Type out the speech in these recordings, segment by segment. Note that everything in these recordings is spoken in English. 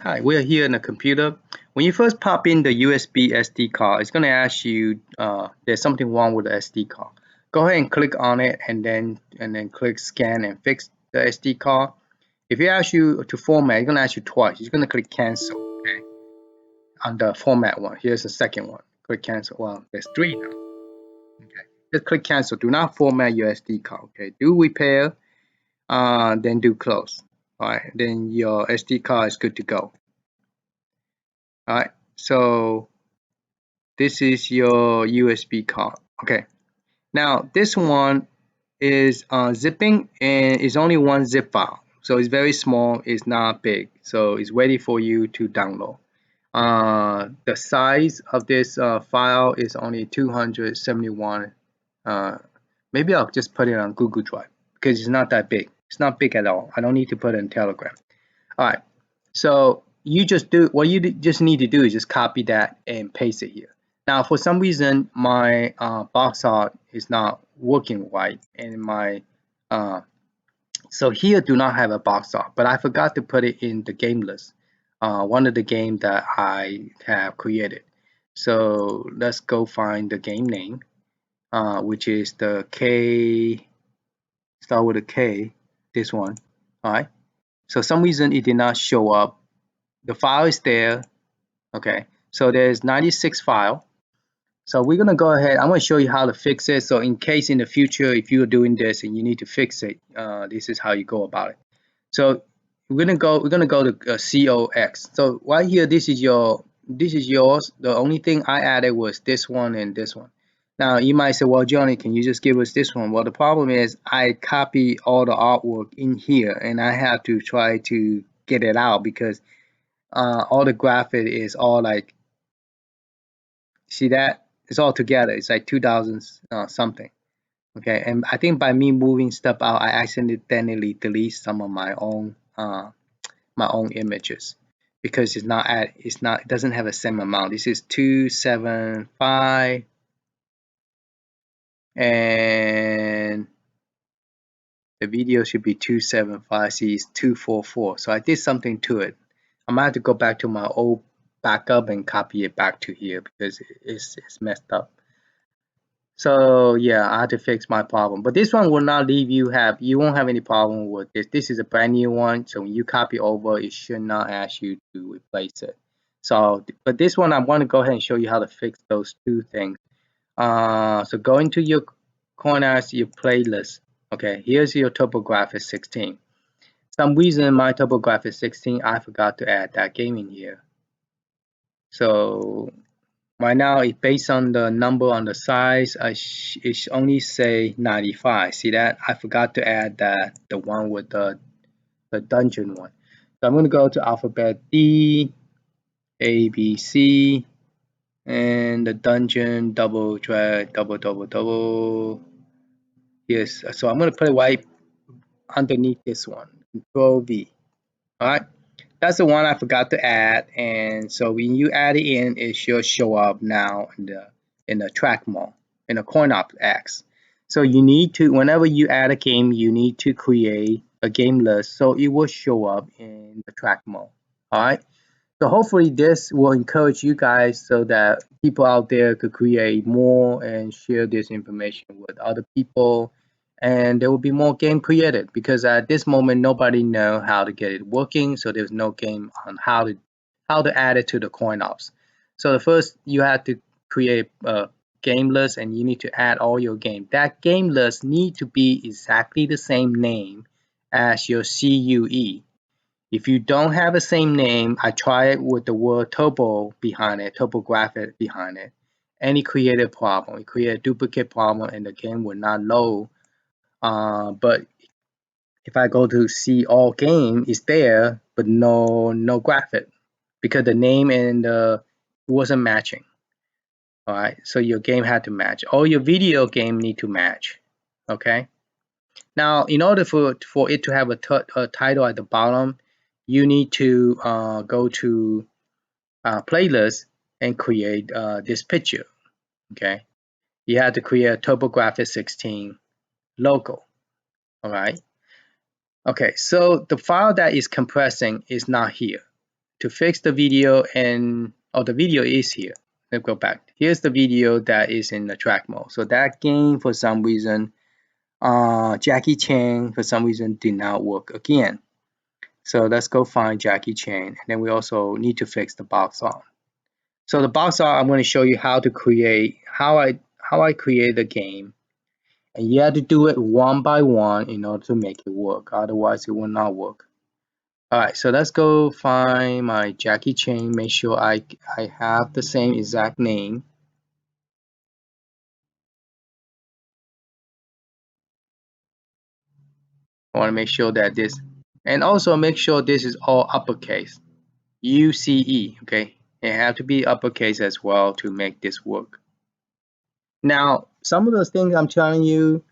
Hi, we're here in the computer. When you first pop in the USB SD card, it's going to ask you there's something wrong with the SD card. Go ahead and click on it and then click scan and fix the SD card. If it asks you to format, it's going to ask you twice. You're going to click cancel, okay? On the format one. Here's the second one. Click cancel. Well, there's three now. Okay. Just click cancel. Do not format your SD card, okay? Do repair, then do close. All right, then your SD card is good to go. All right, so this is your USB card. Okay, now this one is zipping and is only one zip file, so it's very small, it's not big, so it's ready for you to download. The size of this file is only 271. Maybe I'll just put it on Google Drive because it's not that big. It's not big at all. I don't need to put it in Telegram. All right, so you just do what you just need to do is just copy that and paste it here. Now, for some reason, my box art is not working right, and my so here do not have a box art, but I forgot to put it in the game list, one of the game that I have created. So let's go find the game name, which is the K, start with a K, this one. All right. So some reason it did not show up. The file is there. Okay. So there's 96 file. So we're gonna go ahead. I'm gonna show you how to fix it. So in case in the future, if you're doing this and you need to fix it, this is how you go about it. So we're gonna go to CoinOPS. So right here, this is yours. The only thing I added was this one and this one. Now you might say, well, Johnny, can you just give us this one? Well, the problem is I copy all the artwork in here, and I have to try to get it out because all the graphic is all like, see that? It's all together. It's like 2000 something. Okay, and I think by me moving stuff out, I accidentally delete some of my own images because it doesn't have the same amount. This is 275 and the video should be 275. See, it's 244. So I did something to it. I'm gonna have to go back to my old backup and copy it back to here because it's messed up. So yeah, I had to fix my problem, but this one will not leave you won't have any problem with this. This is a brand new one, so when you copy over, it should not ask you to replace it. So, but this one I want to go ahead and show you how to fix those two things. So go into your CoinOPS, your playlist. Okay, here's your TurboGrafx16. Some reason my TurboGrafx16 I forgot to add that game in here. So right now, it's based on the number on the size. It only say 95. See that? I forgot to add that the one with the dungeon one. So I'm going to go to alphabet D, A, B, C, and the dungeon double. Yes. So I'm going to put it right underneath this one. Control V. All right. That's the one I forgot to add, and so when you add it in, it should show up now in the track mode in the CoinOPSX. So you need to, whenever you add a game, you need to create a game list so it will show up in the track mode. All right. So hopefully this will encourage you guys so that people out there could create more and share this information with other people, and there will be more game created because at this moment nobody know how to get it working, so there's no game on how to add it to the CoinOPS. So the first you have to create a game list and you need to add all your game. That game list need to be exactly the same name as your CUE. If you don't have the same name, I try it with the word turbo behind it, TurboGrafx behind it, and it created a problem. It created a duplicate problem and the game will not load. But if I go to see all game, it's there, but no graphic because the name and wasn't matching. All right, so your game had to match. All your video game need to match. Okay. Now, in order for it to have a title at the bottom, you need to go to playlist and create this picture. Okay, you have to create a TurboGrafx16 logo. All right. Okay, so the file that is compressing is not here. to fix the video, and the video is here. Let's go back. Here's the video that is in the track mode. So that game, for some reason, Jackie Chan, for some reason, did not work again. So let's go find Jackie Chan, and then we also need to fix the box art. So the box art, I'm going to show you how to create, how I create the game, and you have to do it one by one in order to make it work. Otherwise, it will not work. Alright, so let's go find my Jackie Chan, make sure I have the same exact name. I want to make sure that this, and also make sure this is all uppercase, UCE, okay? It have to be uppercase as well to make this work. Now, some of those things I'm telling you,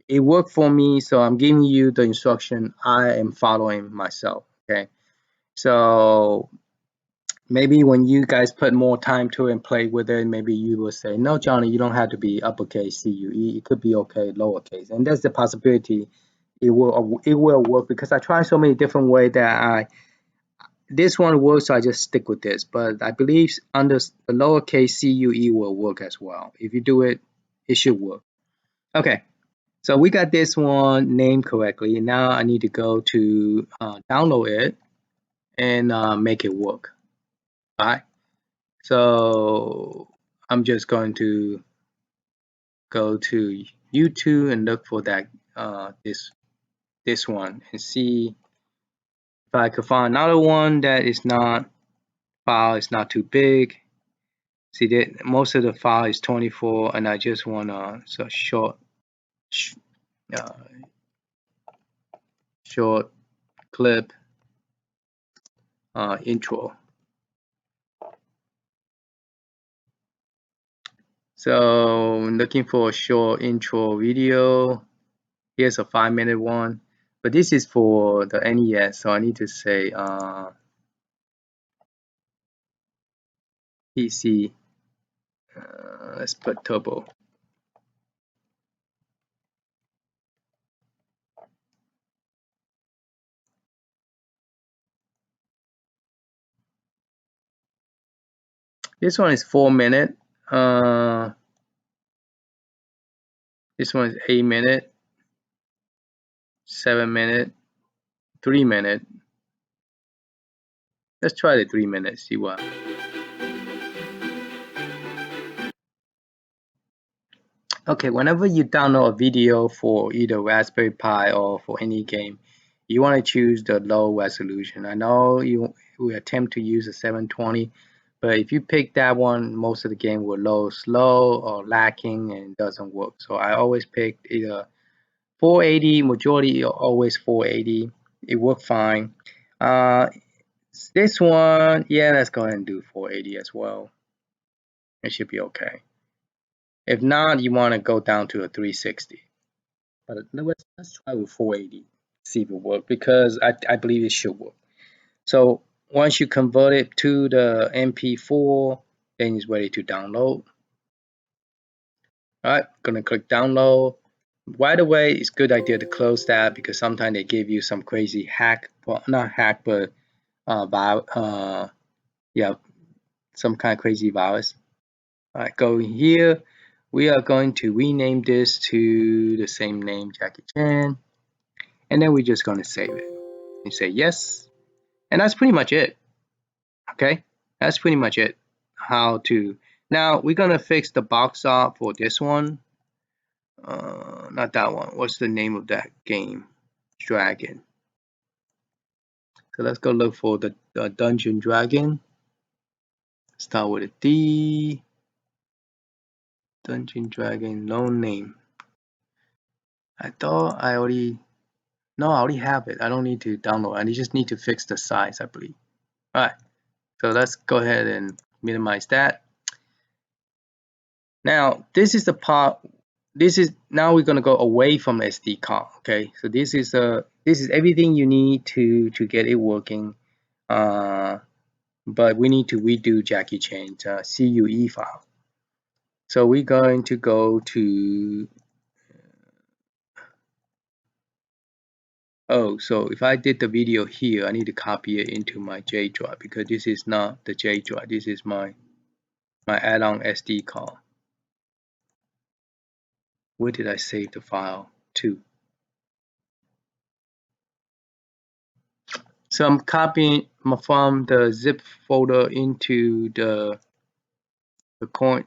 it worked for me, so I'm giving you the instruction I am following myself, okay? So maybe when you guys put more time to it and play with it, maybe you will say, no, Johnny, you don't have to be uppercase CUE. It could be okay, lowercase. And that's the possibility it will work, because I tried so many different ways that this one works, so I just stick with this. But I believe under the lowercase CUE will work as well. If you do it, it should work. Okay, so we got this one named correctly. Now I need to go to download it and make it work. All right. So I'm just going to go to YouTube and look for that this one and see if I could find another one that is not file is not too big. See that most of the file is 24, and I just want a short short clip intro. So I'm looking for a short intro video. Here's a 5-minute one, but this is for the NES, so I need to say PC. Let's put turbo. This one is 4 minute. This one is 8 minute, 7 minute, 3 minute. Let's try the 3 minutes, see what. Okay, whenever you download a video for either Raspberry Pi or for any game, you want to choose the low resolution. I know we attempt to use a 720, but if you pick that one, most of the game will load slow or lacking and doesn't work. So I always pick either 480, majority always 480. It worked fine. This one, yeah, let's go ahead and do 480 as well. It should be okay. If not, you want to go down to a 360. But let's try with 480, see if it works, because I believe it should work. So once you convert it to the MP4, then it's ready to download. All right, gonna click download. Right away, it's a good idea to close that, because sometimes they give you some crazy hack, well, not hack, but yeah, some kind of crazy virus. All right, go here. We are going to rename this to the same name, Jackie Chan, and then we're just going to save it. You say yes, and that's pretty much it. Okay, that's pretty much it. How to now we're gonna fix the box art for this one. Not that one. What's the name of that game? Dragon. So let's go look for the Dungeon Dragon. Start with a D. Dungeon Dragon, no name. I thought I already. No, I already have it. I don't need to download. I just need to fix the size, I believe. All right. So let's go ahead and minimize that. Now, this is the part. Now we're gonna go away from SD card. Okay. So this is everything you need to get it working. But we need to redo Jackie Chan's CUE file. So we're going to go to Oh, so if I did the video here, I need to copy it into my J drive because this is not the J drive. This is my add-on SD card. Where did I save the file to? So I'm copying from the zip folder into the coin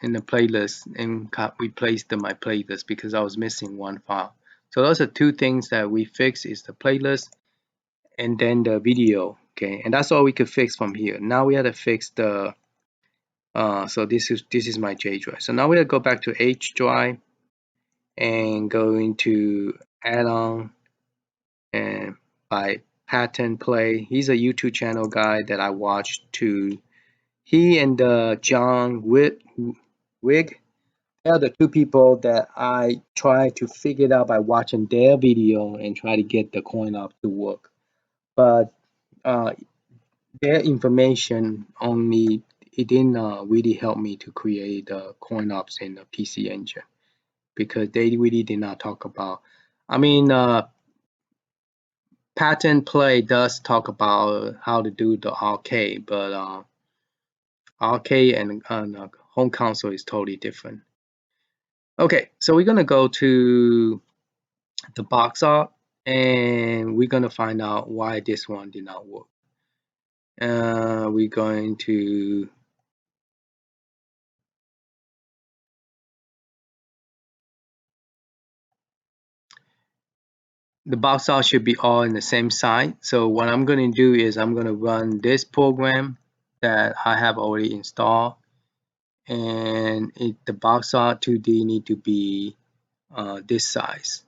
in the playlist and replace my playlist because I was missing one file. So those are two things that we fix is the playlist and then the video. Okay, and that's all we could fix from here. Now we have to fix the so this is my J drive. So now we have to go back to H drive and go into add-on and by Patent Play. He's a YouTube channel guy that I watched too. He and John Wigg, they are the two people that I try to figure it out by watching their video and try to get the CoinOPS to work. But their information only it didn't really help me to create the CoinOPS in the PC Engine because they really did not talk about. I mean, Patent Play does talk about how to do the RK, but RK and home console is totally different. Okay, so we're gonna go to the box art and we're gonna find out why this one did not work. We're going to the box art should be all in the same site. So what I'm going to do is I'm going to run this program that I have already installed, and the box art 2D need to be this size.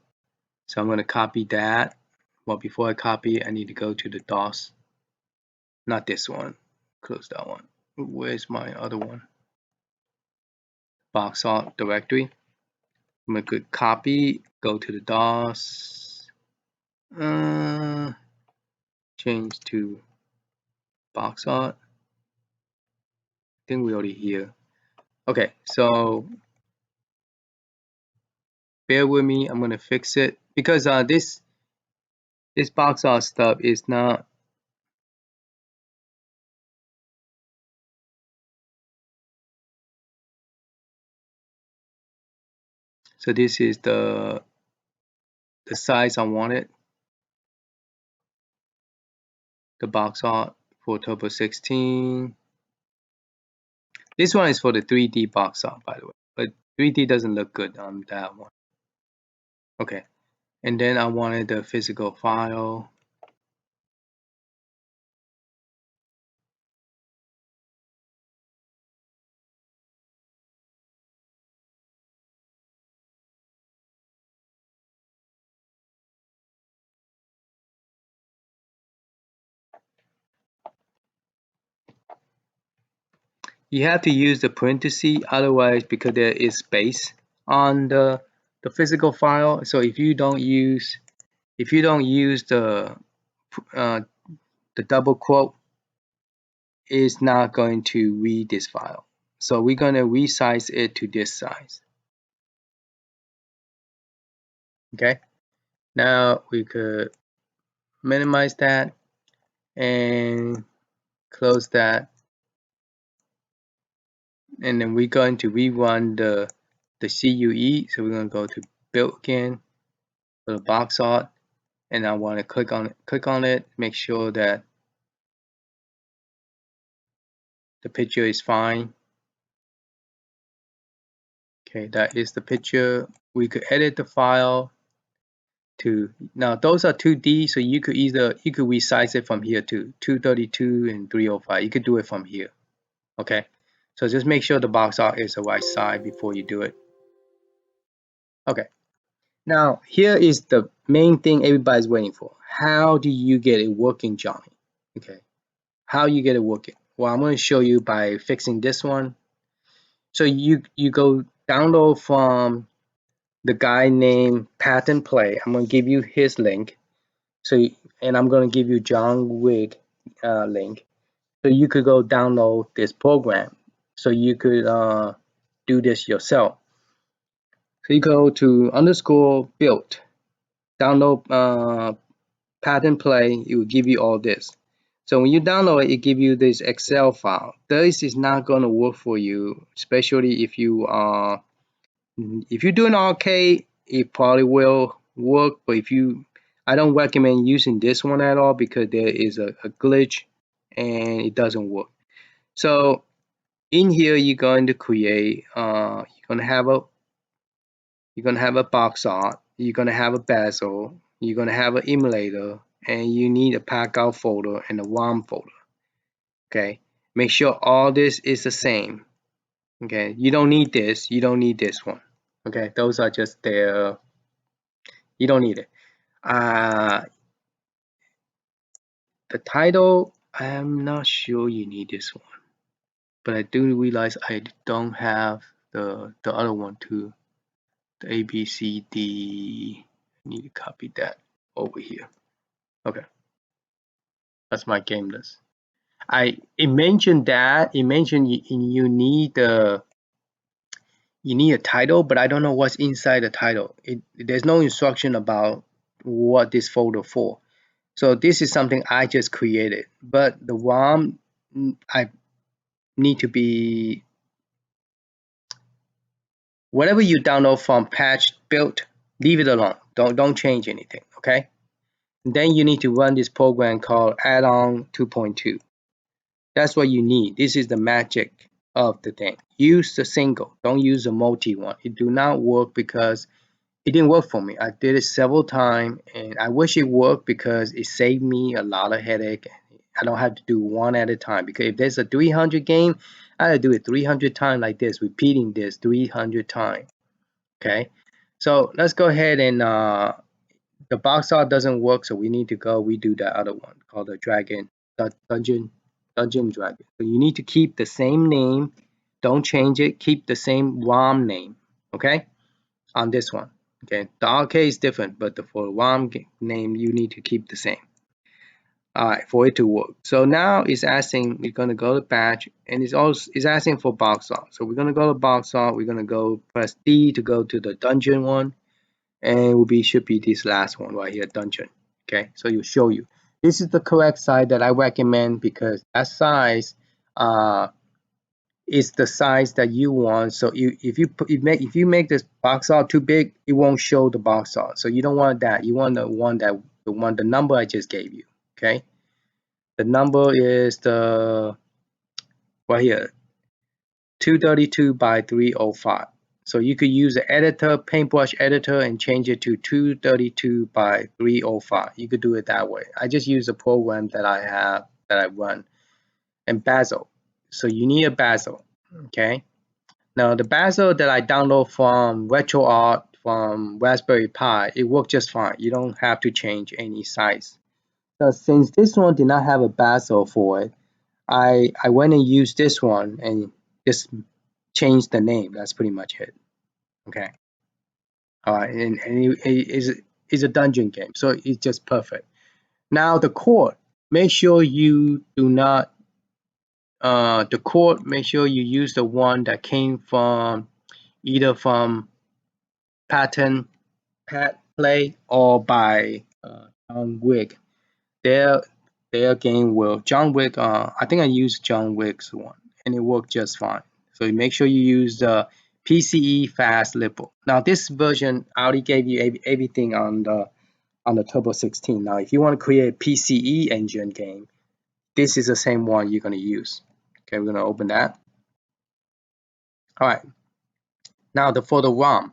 So I'm going to copy that. Well, before I copy, I need to go to the DOS. Not this one. Close that one. Where's my other one? Box art directory. I'm going to click copy. Go to the DOS. Change to box art. I think we already here. Okay, so bear with me. I'm gonna fix it because this box art stuff is not. So this is the size I wanted. The box art for Turbo16. This one is for the 3D box art, by the way, but 3D doesn't look good on that one. Okay, and then I wanted the physical file. You have to use the parenthesis, otherwise because there is space on the physical file. So if you don't use the double quote, is not going to read this file. So we're going to resize it to this size. Okay. Now we could minimize that and close that. And then we're going to rerun the CUE. So we're going to go to build again for the box art. And I want to click on it, make sure that the picture is fine. Okay, that is the picture. We could edit the file to, now those are 2D, so you could resize it from here to 232 and 305. You could do it from here. Okay, so just make sure the box art is the right size before you do it. Okay, now here is the main thing everybody's waiting for. How do you get it working, Johnny? Okay, how you get it working? Well, I'm going to show you by fixing this one. So you go download from the guy named Patent Play. I'm going to give you his link. So, and I'm going to give you John Wigg link. So you could go download this program. So you could do this yourself. So you go to _build download pattern play, it will give you all this. So when you download it, it give you this Excel file. This is not going to work for you, especially if you're doing arcade, it probably will work. But I don't recommend using this one at all because there is a glitch and it doesn't work. So in here, you're going to create, you're going to have a box art, you're going to have a bezel, you're going to have an emulator, and you need a packout folder and a ROM folder. Okay, make sure all this is the same. Okay, you don't need this, you don't need this one. Okay, those are just there. You don't need it. The title, I'm not sure you need this one, but I do realize I don't have the other one too. The A, B, C, D. I need to copy that over here. Okay, that's my game list. It mentioned you need a title, but I don't know what's inside the title. There's no instruction about what this folder for. So this is something I just created, but the ROM, I need to be whatever you download from patch built, leave it alone. Don't change anything. Okay. Then you need to run this program called add-on 2.2. That's what you need. This is the magic of the thing. Use the single. Don't use the multi one. It do not work because it didn't work for me. I did it several times and I wish it worked because it saved me a lot of headache. I don't have to do one at a time because if there's a 300 game, I gotta do it 300 times like this, repeating this 300 times. Okay, so let's go ahead and the box art doesn't work, so we need to go redo that other one called the dungeon dragon. So you need to keep the same name, don't change it, keep the same ROM name, okay, on this one. Okay, the arcade is different, but for ROM name you need to keep the same. All right, for it to work. So now it's asking, we're gonna go to batch, and it's asking for box art. So we're gonna go to box art. We're gonna go press D to go to the dungeon one, and should be this last one right here, dungeon. Okay, so it'll show you. This is the correct size that I recommend because that size is the size that you want. So if you make this box art too big, it won't show the box art. So you don't want that. You want the number I just gave you. Okay, the number is right here, 232 by 305. So you could use the editor, paintbrush editor, and change it to 232 by 305. You could do it that way. I just use a program that I run. And bezel. So you need a bezel. Okay. Now the bezel that I download from RetroArt from Raspberry Pi, it works just fine. You don't have to change any size. So since this one did not have a bezel for it, I went and used this one and just changed the name. That's pretty much it. Okay. All right, and it is a dungeon game, so it's just perfect. Now the chord, make sure you do not the chord. Make sure you use the one that came from either from Pattern Pat Play or by John Wick. Their game will John Wick. I think I used John Wick's one, and it worked just fine. So make sure you use the PCE Fast Lipple. Now this version I already gave you everything on the Turbo16. Now if you want to create a PCE engine game, this is the same one you're going to use. Okay, we're going to open that. All right. Now for the ROM,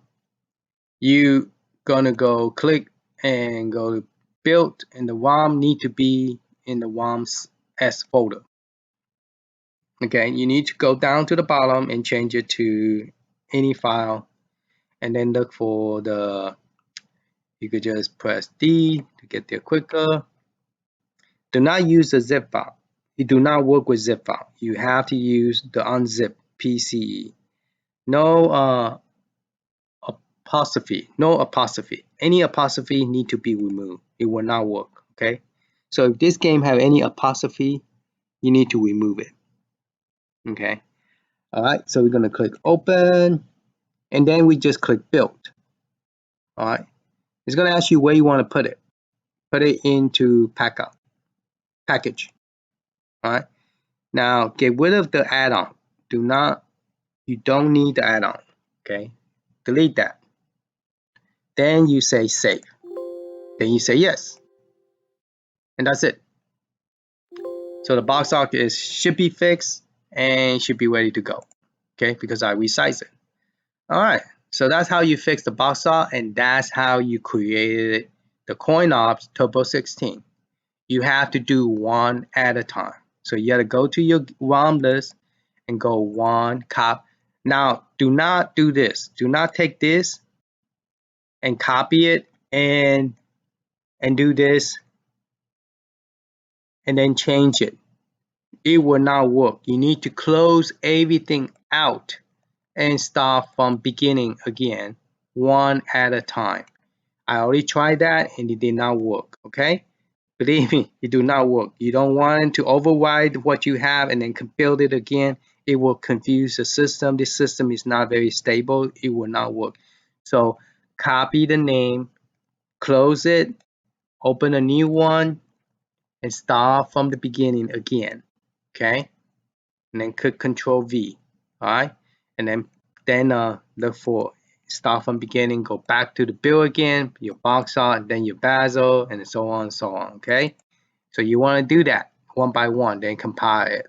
you gonna go click and go to build, and the ROM need to be in the ROM's S folder. Okay, you need to go down to the bottom and change it to any file, and then look for you could just press D to get there quicker. Do not use the zip file. You do not work with zip file. You have to use the unzip PCE. No apostrophe. Any apostrophe need to be removed. It will not work. Okay. So if this game have any apostrophe, you need to remove it. Okay. All right. So we're gonna click open, and then we just click build. All right. It's going to ask you where you want to put it. Put it into package. All right. Now get rid of the add-on. You don't need the add-on. Okay. Delete that. Then you say save. Then you say yes. And that's it. So the box art should be fixed and should be ready to go. Okay, because I resized it. Alright, so that's how you fix the box art, and that's how you created the CoinOPS Turbo16. You have to do one at a time. So you gotta go to your ROM list and go one copy. Now, do not do this. Do not take this and copy it and do this and then change it. It will not work. You need to close everything out and start from beginning again, one at a time. I already tried that and it did not work. Okay, believe me, it do not work. You don't want to override what you have and then build it again. It will confuse the system. This system is not very stable. It will not work. So copy the name, close it, open a new one, and start from the beginning again. Okay, and then click Control V. All right, and then look for start from beginning, go back to the build again, your box art, then your bezel, and so on and so on. Okay, so you want to do that one by one, then compile it.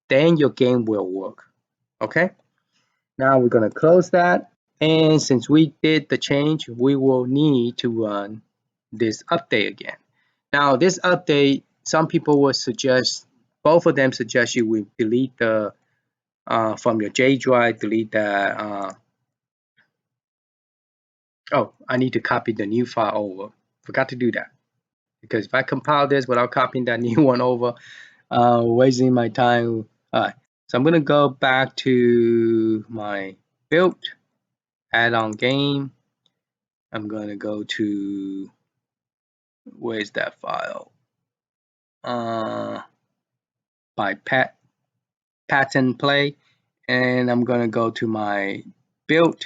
Then your game will work. Okay, now we're gonna close that, and since we did the change, we will need to run this update again. Now this update, some people would suggest, both of them suggest you will delete the from your J drive, delete that. Oh, I need to copy the new file over. Forgot to do that, because if I compile this without copying that new one over, wasting my time. All right, so I'm gonna go back to my build, add-on game. I'm gonna go to, where's that file? By pattern play, and I'm gonna go to my build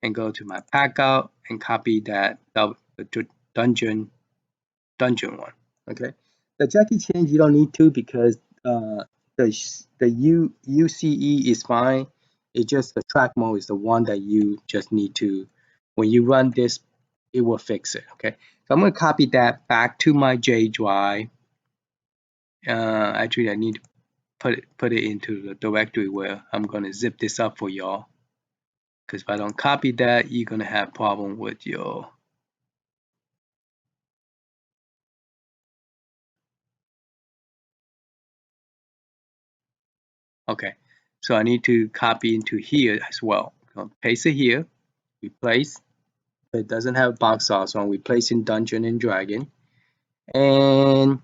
and go to my packout and copy that the dungeon one. Okay, the Jackie change you don't need to, because the UCE is fine. It's just the track mode is the one that you just need to, when you run this, it will fix it. Okay, so I'm going to copy that back to my J drive. Actually, I need to put it into the directory where I'm going to zip this up for y'all, because if I don't copy that, you're going to have problem with your okay. So I need to copy into here as well. So paste it here, replace. It doesn't have box art, so I'm replacing Dungeon and Dragon. And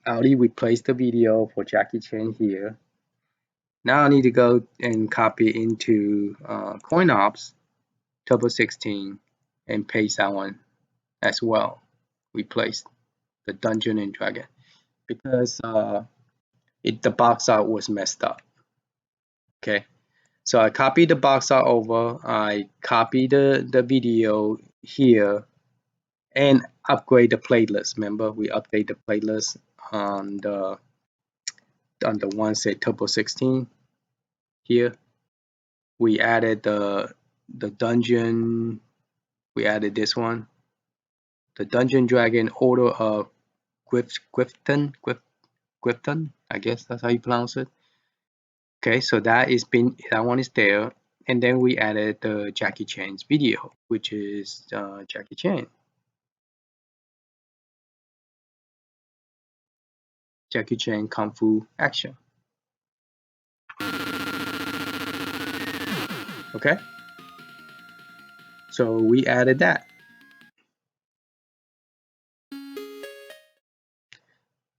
I already replaced the video for Jackie Chan here. Now I need to go and copy into CoinOPS Turbo16 and paste that one as well. Replace the Dungeon and Dragon, because the box art was messed up. Okay, so I copied the box art over. I copied the video here and upgrade the playlist. Remember, we update the playlist on the one say Turbo16 here. We added the dungeon. We added this one, the Dungeon Dragon Order of Grifton. I guess that's how you pronounce it. Okay, so that one is there, and then we added the Jackie Chan's video, which is Jackie Chan. Jackie Chan Kung Fu Action. Okay, so we added that.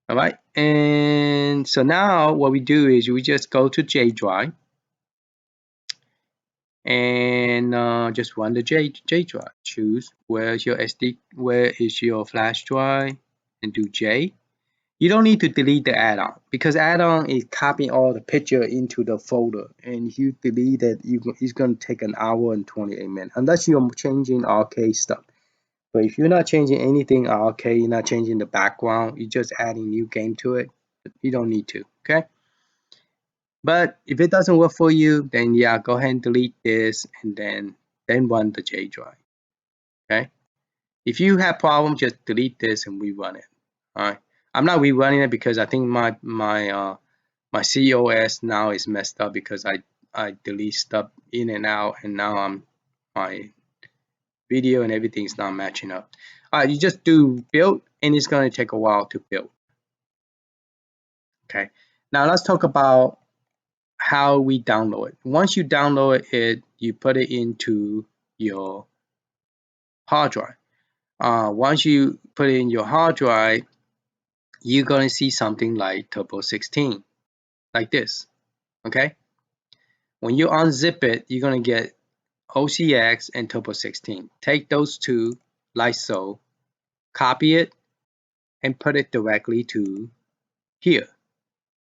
All right, and so now what we do is we just go to J drive and just run the J drive. Choose where is your flash drive, and do J. You don't need to delete the add-on because add-on is copying all the picture into the folder, and if you delete it, it's going to take an hour and 28 minutes unless you're changing arcade stuff. But if you're not changing anything arcade, you're not changing the background, you're just adding new game to it, you don't need to. Okay. But if it doesn't work for you, then yeah, go ahead and delete this and then run the J drive. Okay. If you have problem, just delete this and rerun it. All right. I'm not rerunning it because I think my COS now is messed up because I delete stuff in and out, and now my video and everything is not matching up. All right, you just do build, and it's going to take a while to build. Okay. Now let's talk about how we download it. Once you download it, you put it into your hard drive. Once you put it in your hard drive, you're going to see something like Turbo16, like this. Okay. When you unzip it, you're going to get OCX and Turbo16. Take those two, like so, copy it, and put it directly to here.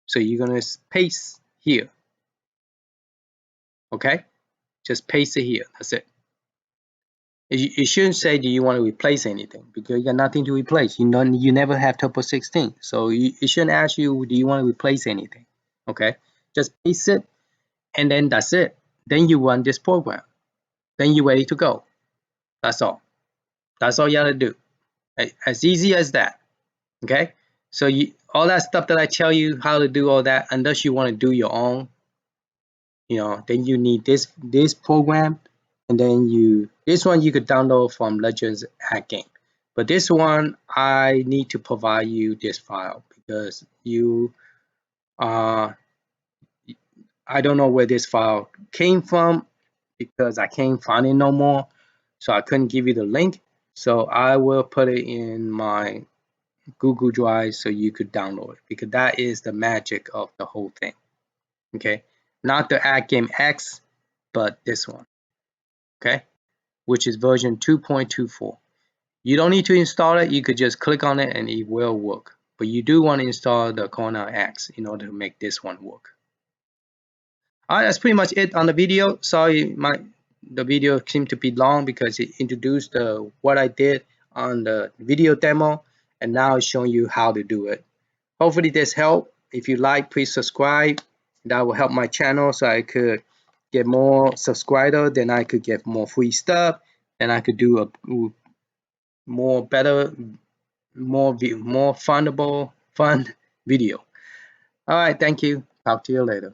So you're going to paste here. Okay. Just paste it here. That's it. It shouldn't say, do you want to replace anything? Because you got nothing to replace. You never have Turbo16. So it shouldn't ask you, do you want to replace anything? Okay. Just paste it, and then that's it. Then you run this program. Then you're ready to go. That's all. That's all you gotta do. As easy as that. Okay. So all that stuff that I tell you how to do all that, unless you want to do your own, then you need this program, and then this one you could download from Legends Hack Game. But this one I need to provide you this file because I don't know where this file came from because I can't find it no more, so I couldn't give you the link. So I will put it in my Google Drive so you could download it, because that is the magic of the whole thing. Okay, not the Hack Game X, but this one. Okay, which is version 2.24. You don't need to install it. You could just click on it and it will work. But you do want to install the CoinOPS in order to make this one work. Alright, that's pretty much it on the video. Sorry, the video seemed to be long because it introduced what I did on the video demo, and now it's showing you how to do it. Hopefully this helped. If you like, please subscribe. That will help my channel so I could get more subscribers, then I could get more free stuff, and I could do a more fun video. Alright, thank you. Talk to you later.